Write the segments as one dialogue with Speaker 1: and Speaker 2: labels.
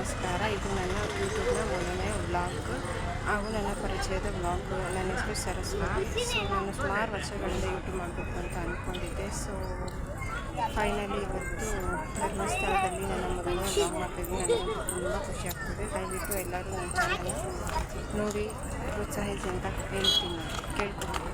Speaker 1: ನಮಸ್ಕಾರ. ಇದು ನನ್ನ ಯೂಟ್ಯೂಬ್ನ ಮೊದಲನೇ ವ್ಲಾಗ್ ಹಾಗೂ ನನ್ನ ಪರಿಚಯದ ವ್ಲಾಗ್. ನನ್ನ ಹೆಸರು ಸರಸ್ವತಿ. ಸೊ ನಾನು ಸುಮಾರು ವರ್ಷಗಳಿಂದ ಯೂಟ್ಯೂಬ್ ಮಾಡಬೇಕು ಅಂತ ಅಂದ್ಕೊಂಡಿದ್ದೆ. ಸೊ ಫೈನಲಿ ಇವತ್ತು ಧರ್ಮಸ್ಥಳದಲ್ಲಿ ನನ್ನ ಮೊದಲನೇ ವ್ಲಾಗ್ ಮಾಡ್ತಿದ್ದೀನಿ. ನನಗೆ ತುಂಬ ಖುಷಿ ಆಗ್ತದೆ. ದಯವಿಟ್ಟು ಎಲ್ಲರೂ ನನ್ನ ಚಾನಲ್ ನೋಡಿ ಪ್ರೋತ್ಸಾಹಿಸಿ ಅಂತ ಕೇಳ್ಕೊಳ್ತೀನಿ.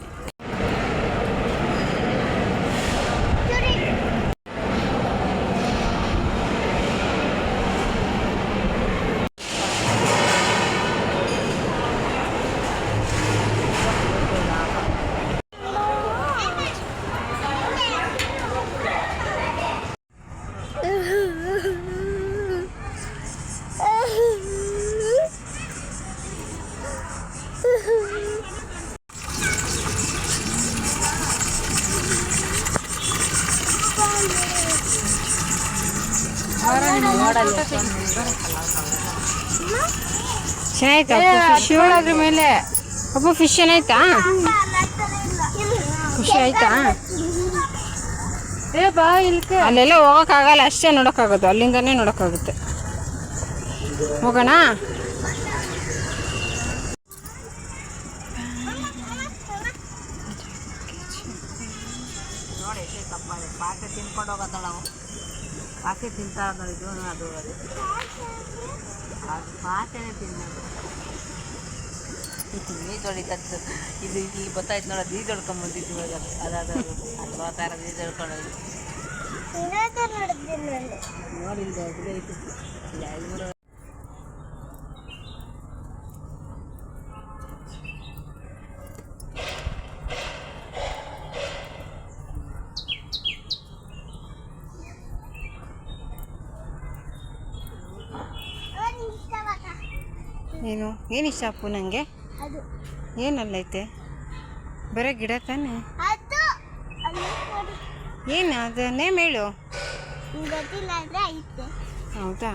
Speaker 1: ಚೆನ್ನಾಯ್ತಾ ಫಿಶ್ ಅದ್ರ ಮೇಲೆ ಅಪ್ಪ ಫಿಶ್ ಚೆನ್ನಾಯ್ತಾ? ಖುಷಿ ಆಯ್ತಾ? ಅಲ್ಲೆಲ್ಲ ಹೋಗೋಕ್ಕಾಗಲ್ಲ, ಅಷ್ಟೇ ನೋಡೋಕ್ಕಾಗೋದು, ಅಲ್ಲಿಂದನೇ ನೋಡೋಕ್ಕಾಗುತ್ತೆ. ಹೋಗೋಣ.
Speaker 2: ಪಾಕೆ ತಿನ್ಕೊಂಡು ಹೋಗೋದಳ ಪಾಕೆ ತಿಂತಾ ಇದು ಅದು ಪಾಕೆನೇ ತಿನ್ನೋದು. ನೀರು ತೊಳಿತದ್ದು ಇದು ಈಗ ಗೊತ್ತಾಯ್ತು ನೋಡೋದು. ನೀರು ತೊಳ್ಕೊಂಬಂದಿದ್ದು ಇವಾಗ ಅದಾದ ಅಥವಾ ಥರ ನೀರು ತೊಳ್ಕೊಳ್ಳೋದು ನೋಡಿಲ್ದೆ ಅದೇ ಐತಿ.
Speaker 1: ಏನು ಇಷ್ಟ ಅಪ್ಪು ನನಗೆ? ಏನಲ್ಲೈತೆ? ಬರೀ ಗಿಡ ತಾನೆ? ಏನು ಅದನ್ನೇ ಮೇಳು? ಹೌದಾ?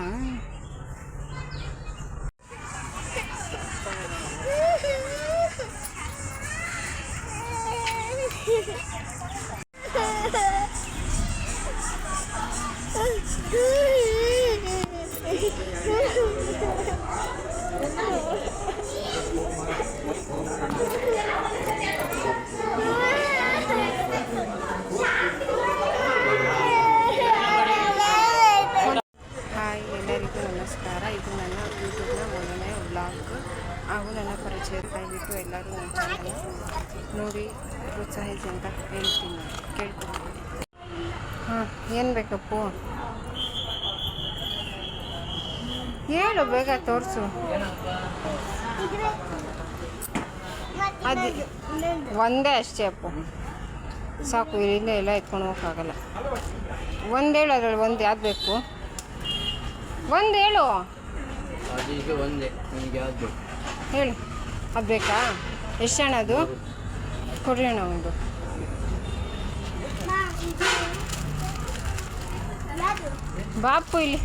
Speaker 1: ನಮಸ್ಕಾರ. ಇದು ನನ್ನ ಯೂಟ್ಯೂಬ್ನ ಮೊದಲನೇ ವ್ಲಾಗ್ ಹಾಗೂ ನನ್ನ ಪರಿಚಯ. ದಯವಿಟ್ಟು ಎಲ್ಲರೂ ನನ್ನ ಚಾನಲ್ ನೋಡಿ ಪ್ರೋತ್ಸಾಹಿಸಿ ಅಂತ ಕೇಳ್ಕೊಳ್ತೀನಿ. ಹಾಂ, ಏನು ಬೇಕಪ್ಪು? ಹೇಳು, ಬೇಗ ತೋರಿಸು. ಅದು ಒಂದೇ ಅಷ್ಟೇ ಅಪ್ಪು, ಸಾಕು. ಇಲ್ಲಿಂದ ಎಲ್ಲ ಎತ್ಕೊಂಡು ಹೋಗೋಕ್ಕಾಗಲ್ಲ. ಒಂದು ಹೇಳು, ಅದರಲ್ಲಿ ಒಂದು ಯಾವ್ದು ಬೇಕು? ಒಂದು ಹೇಳು. ಹೇಳು, ಅದು ಬೇಕಾ? ಎಷ್ಟು ಹಣ ಅದು? ಕೊಡ್ರಿ ಅಣ್ಣ ಒಂದು. ಬಾಪು ಇಲ್ಲಿ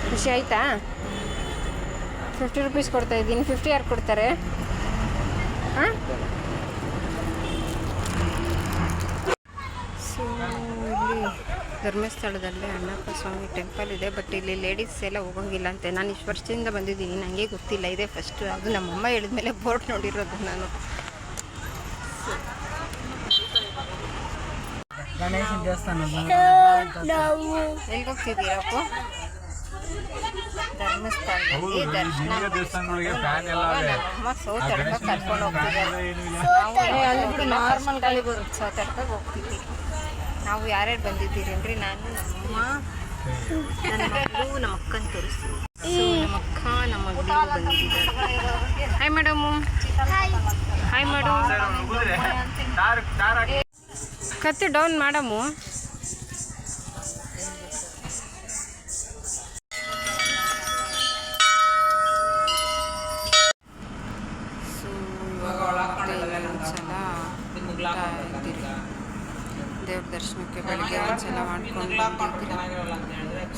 Speaker 1: ಖುಷಿ ಆಯ್ತಾ? 50 ರೂಪೀಸ್ ಕೊಡ್ತಾ ಇದ್ದೀನಿ. 50 ಯಾರು ಕೊಡ್ತಾರೆ? ಹಾಂ, ಸೊ ಇಲ್ಲಿ ಧರ್ಮಸ್ಥಳದಲ್ಲಿ ಅಣ್ಣಪ್ಪ ಸ್ವಾಮಿ ಟೆಂಪಲ್ ಇದೆ. ಬಟ್ ಇಲ್ಲಿ ಲೇಡೀಸ್ ಎಲ್ಲ ಹೋಗೋಂಗಿಲ್ಲ ಅಂತೆ. ನಾನು ಇಷ್ಟು ವರ್ಷದಿಂದ ಬಂದಿದ್ದೀನಿ, ನನಗೆ ಗೊತ್ತಿಲ್ಲ, ಇದೆ ಫಸ್ಟ್. ಅದು ನಮ್ಮಮ್ಮ ಹೇಳಿದ್ಮೇಲೆ ಬೋರ್ಡ್ ನೋಡಿರೋದು ನಾನು.
Speaker 2: ಗಣೇಶನ ದೇವಸ್ಥಾನ
Speaker 1: ಎಲ್ಲಿಗೆ ಹೋಗ್ತಿದ್ದೀರಪ್ಪ? ಧರ್ಮಸ್ಥಳದಲ್ಲಿ ದರ್ಶನ ನಮ್ಮಮ್ಮ ಸೌತಡ್ಕ ಕರ್ಕೊಂಡು ಹೋಗ್ತಿದ್ದಾರೆ. ಅಲ್ಲಿ ಕೂಡ ನಾರ್ಮಲ್ ಗಾಳಿ ಬರುತ್ತೆ, ಸೌತಡ್ಕಾಗ ಹೋಗ್ತಿದ್ದೀವಿ ನಾವು. ಯಾರ್ಯಾರು ಬಂದಿದ್ದೀರೇನ್ರಿ? ನಾನು, ನನ್ನ ಮಗಳು, ನಮ್ಮ ಅಕ್ಕನ ತೋರಿಸ್ತೀವಿ. ನಮ್ಮ ಅಕ್ಕ, ನಮ್ಮ ಮಗಳು ಬಂದಿದ್ದಾರೆ. Hi madam. Hi madam. ಕತ್ತಿ ಡೌನ್ ಮಾಡಮು. ಸೊ ದೇವ್ರ ದರ್ಶನಕ್ಕೆ ಬೆಳಗ್ಗೆ ಒಂದ್ಸಲ ಮಾಡ್ಕೊಂಡು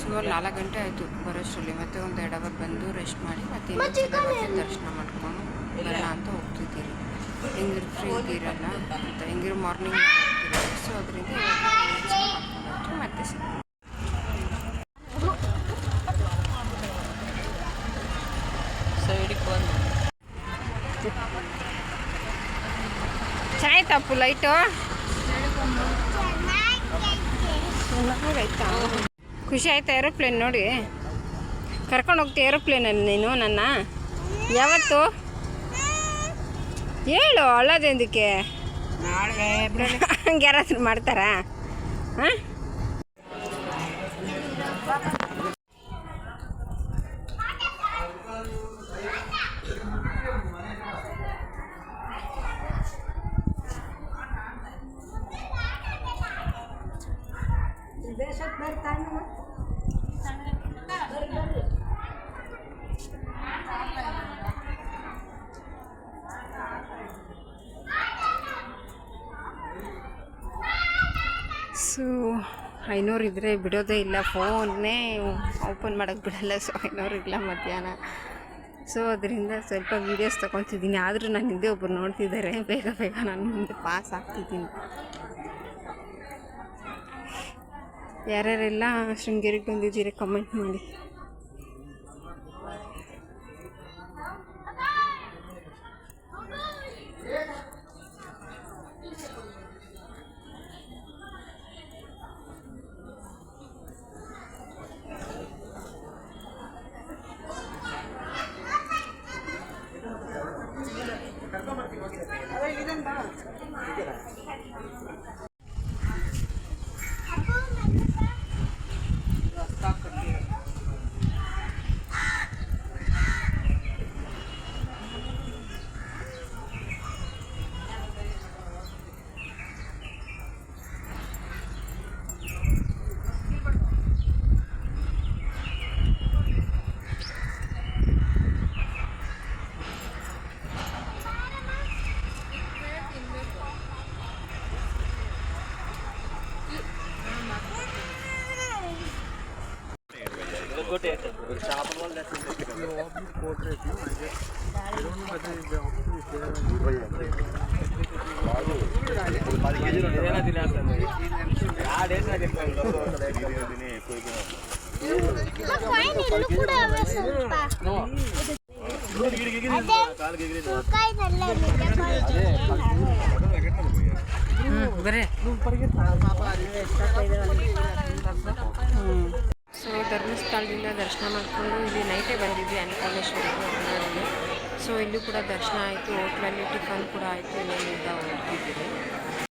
Speaker 1: ಸುಮಾರು 4 ಗಂಟೆ ಆಯಿತು ಬರೋಷ್ಟರಲ್ಲಿ. ಮತ್ತೆ ಒಂದು 2 ಅವರ್ ಬಂದು ರೆಸ್ಟ್ ಮಾಡಿ ಮತ್ತೆ ಇನ್ನೊಂದ್ಸಲ ದರ್ಶನ ಮಾಡ್ಕೊಂಡು ಬರೋಣ ಅಂತ ಹೋಗ್ತಿದ್ದೀರಿ. ಹೆಂಗಿರು ಫ್ರೀ ಇದ್ದೀರಲ್ಲ ಅಂತ, ಹೆಂಗಿರು ಮಾರ್ನಿಂಗ್ ಮಾಡ್ತಿದ್ದೀರಿ. ಸೊ ಅದರಿಂದ ಮತ್ತೆ ಅಪ್ಪು ಲೈಟು ಚೆನ್ನಾಗಾಯ್ತಾ? ಖುಷಿ ಆಯ್ತಾ ಏರೋಪ್ಲೇನ್ ನೋಡಿ? ಕರ್ಕೊಂಡು ಹೋಗ್ತೀಯ ಏರೋಪ್ಲೇನಲ್ಲಿ ನೀನು ನನ್ನ? ಯಾವತ್ತು ಹೇಳು, ಅಳ್ಳೋದೆಂದಕ್ಕೆ? ಹಂಗೆ ಯಾರಾದ್ರೂ ಮಾಡ್ತಾರಾ? ಹಾಂ, ಸೊ 500 ಇದ್ದರೆ ಬಿಡೋದೇ ಇಲ್ಲ, ಫೋನ್ನೇ ಓಪನ್ ಮಾಡೋಕ್ಕೆ ಬಿಡಲ್ಲ. ಸೊ 500 ಇಲ್ಲ ಮಧ್ಯಾಹ್ನ. ಸೊ ಅದರಿಂದ ಸ್ವಲ್ಪ ವೀಡಿಯೋಸ್ ತೊಗೊತಿದ್ದೀನಿ. ಆದರೂ ನಾನು ಹಿಂದೆ ಒಬ್ಬರು ನೋಡ್ತಿದ್ದಾರೆ. ಬೇಗ ಬೇಗ ನಾನು ಮುಂದೆ ಪಾಸ್ ಆಗ್ತಿದ್ದೀನಿ. ಯಾರ್ಯಾರೆಲ್ಲ ಶೃಂಗೇರಿಗೆ ಬಂದಿದ್ದೀರಿ ಕಮೆಂಟ್ ಮಾಡಿ. ಸೊ ಧರ್ಮಸ್ಥಳದಿಂದ ದರ್ಶನ ಮಾಡಿಕೊಂಡು ಇಲ್ಲಿ ನೈಟೇ ಬಂದಿದ್ವಿ ಅನ್ನಪೂರ್ಣೇಶ್ವರಿಗೆ ಹೊರನಾಡಿಗೆ. ಸೊ ಇಲ್ಲೂ ಕೂಡ ದರ್ಶನ ಆಯಿತು, ಹೋಟ್ಲಲ್ಲಿ ಟಿಫನ್ ಕೂಡ ಆಯಿತು. ಇಲ್ಲಿಂದ ಹೊರಟಿದ್ದೀವಿ.